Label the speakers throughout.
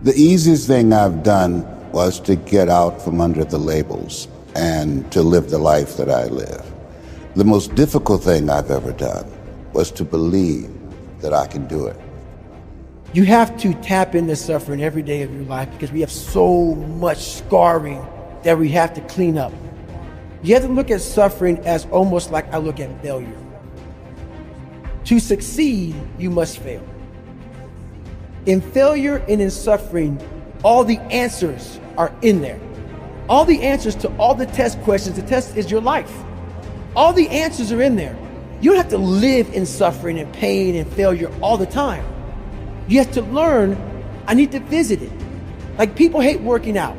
Speaker 1: The easiest thing I've done was to get out from under the labels and to live the life that I live. The most difficult thing I've ever done was to believe that I can do it.
Speaker 2: You have to tap into suffering every day of your life because we have so much scarring that we have to clean up. You have to look at suffering as almost like I look at failure. To succeed, you must fail. In failure and in suffering, all the answers are in there. All the answers to all the test questions. The test is your life. All the answers are in there. You don't have to live in suffering and pain and failure all the time. You have to learn, I need to visit it. Like people hate working out.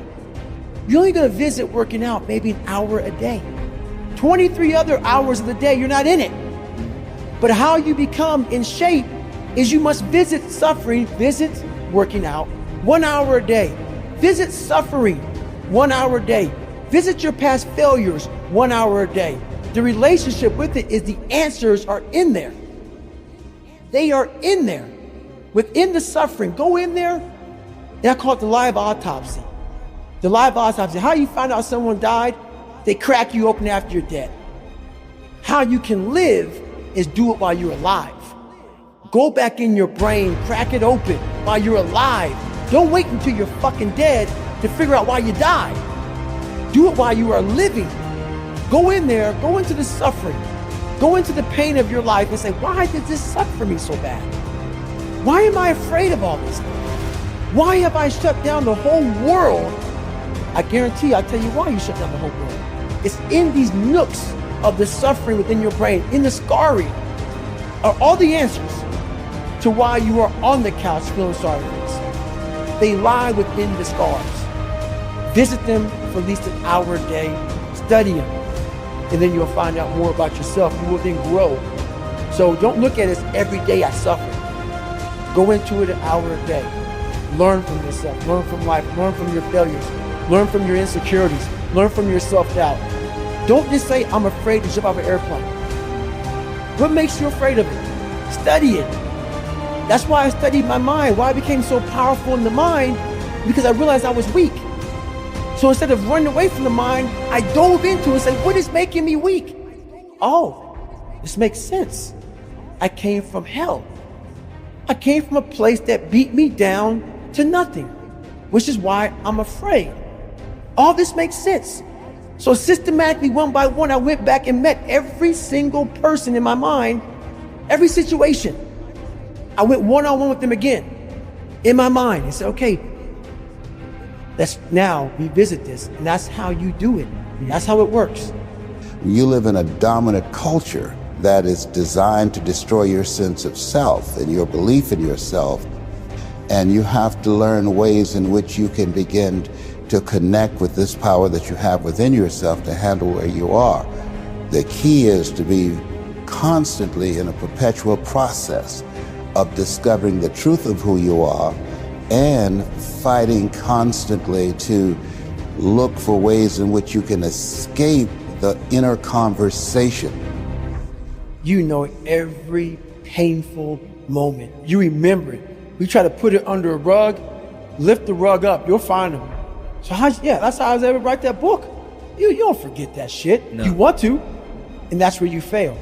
Speaker 2: You're only gonna visit working out maybe an hour a day. 23 other hours of the day, you're not in it. But how you become in shape is you must visit suffering, visit working out 1 hour a day. Visit suffering 1 hour a day. Visit your past failures 1 hour a day. The relationship with it is the answers are in there. They are in there. Within the suffering, go in there, and I call it the live autopsy. The live autopsy, how you find out someone died, they crack you open after you're dead. How you can live is do it while you're alive. Go back in your brain, crack it open while you're alive. Don't wait until you're fucking dead to figure out why you died. Do it while you are living. Go in there, go into the suffering, go into the pain of your life and say, why did this suck for me so bad? Why am I afraid of all this? Why have I shut down the whole world? I guarantee you, I'll tell you why you shut down the whole world. It's in these nooks of the suffering within your brain, in the scarring, are all the answers to why you are on the couch feeling sorry for this. They lie within the scars. Visit them for at least an hour a day, study them, and then you'll find out more about yourself. You will then grow. So don't look at it as every day I suffer. Go into it an hour a day. Learn from yourself, learn from life, learn from your failures, learn from your insecurities, learn from your self-doubt. Don't just say, I'm afraid to jump out of an airplane. What makes you afraid of it? Study it. That's why I studied my mind, why I became so powerful in the mind, because I realized I was weak. So instead of running away from the mind, I dove into it and said, what is making me weak? Oh, this makes sense. I came from hell. I came from a place that beat me down to nothing, which is why I'm afraid. All this makes sense. So systematically, one by one, I went back and met every single person in my mind, every situation. I went one-on-one with them again in my mind and said, okay, let's now revisit this. And that's how you do it. That's how it works.
Speaker 1: You live in a dominant culture that is designed to destroy your sense of self and your belief in yourself. And you have to learn ways in which you can begin to connect with this power that you have within yourself to handle where you are. The key is to be constantly in a perpetual process of discovering the truth of who you are and fighting constantly to look for ways in which you can escape the inner conversation.
Speaker 2: You know every painful moment. You remember it. We try to put it under a rug, lift the rug up, you'll find them. So that's how I was able to write that book. You don't forget that shit. No. You want to, and that's where you fail.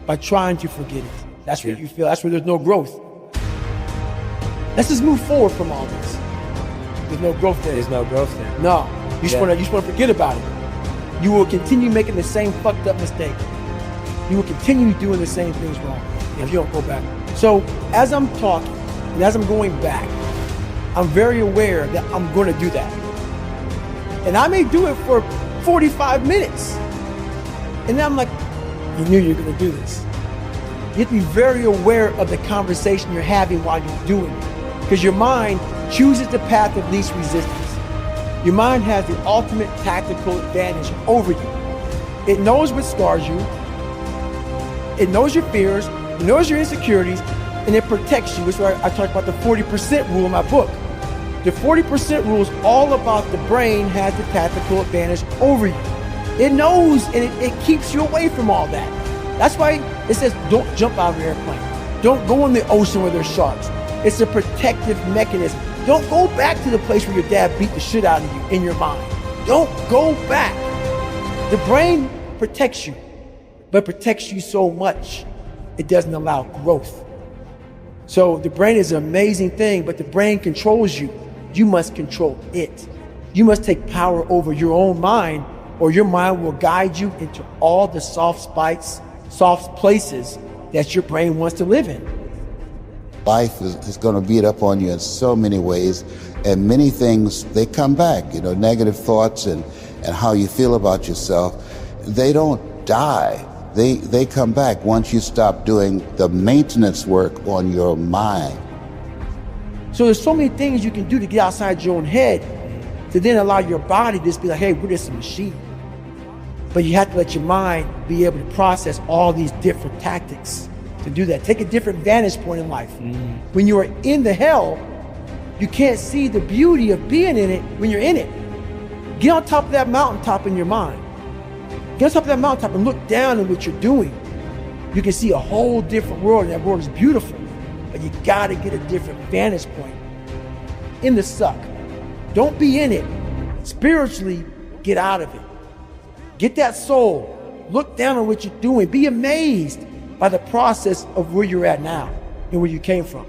Speaker 2: By trying to forget it. That's where you fail. That's where there's no growth. Let's just move forward from all this. There's no growth there.
Speaker 3: There's no growth there.
Speaker 2: No. You just want to forget about it. You will continue making the same fucked up mistake. You will continue doing the same things wrong if you don't go back. So as I'm talking and as I'm going back, I'm very aware that I'm going to do that. And I may do it for 45 minutes. And then I'm like, you knew you were going to do this. You have to be very aware of the conversation you're having while you're doing it. Because your mind chooses the path of least resistance. Your mind has the ultimate tactical advantage over you. It knows what scars you. It knows your fears. It knows your insecurities. And it protects you, which is why I talk about the 40% rule in my book. The 40% rule is all about the brain has the tactical advantage over you. It knows and it keeps you away from all that. That's why it says don't jump out of an airplane. Don't go in the ocean where there's sharks. It's a protective mechanism. Don't go back to the place where your dad beat the shit out of you in your mind. Don't go back. The brain protects you, but protects you so much, it doesn't allow growth. So the brain is an amazing thing, but the brain controls you. You must control it. You must take power over your own mind, or your mind will guide you into all the soft spots, soft places that your brain wants to live in.
Speaker 1: Life is going to beat up on you in so many ways, and many things, they come back. You know, negative thoughts and how you feel about yourself, they don't die. They come back once you stop doing the maintenance work on your mind.
Speaker 2: So there's so many things you can do to get outside your own head to then allow your body to just be like, hey, we're just a machine. But you have to let your mind be able to process all these different tactics to do that. Take a different vantage point in life. When you are in the hell, you can't see the beauty of being in it when you're in it. Get on top of that mountaintop in your mind. Get on top of that mountaintop and look down at what you're doing. You can see a whole different world, and that world is beautiful. But you gotta get a different vantage point. In the suck. Don't be in it. Spiritually, get out of it. Get that soul. Look down on what you're doing. Be amazed by the process of where you're at now and where you came from.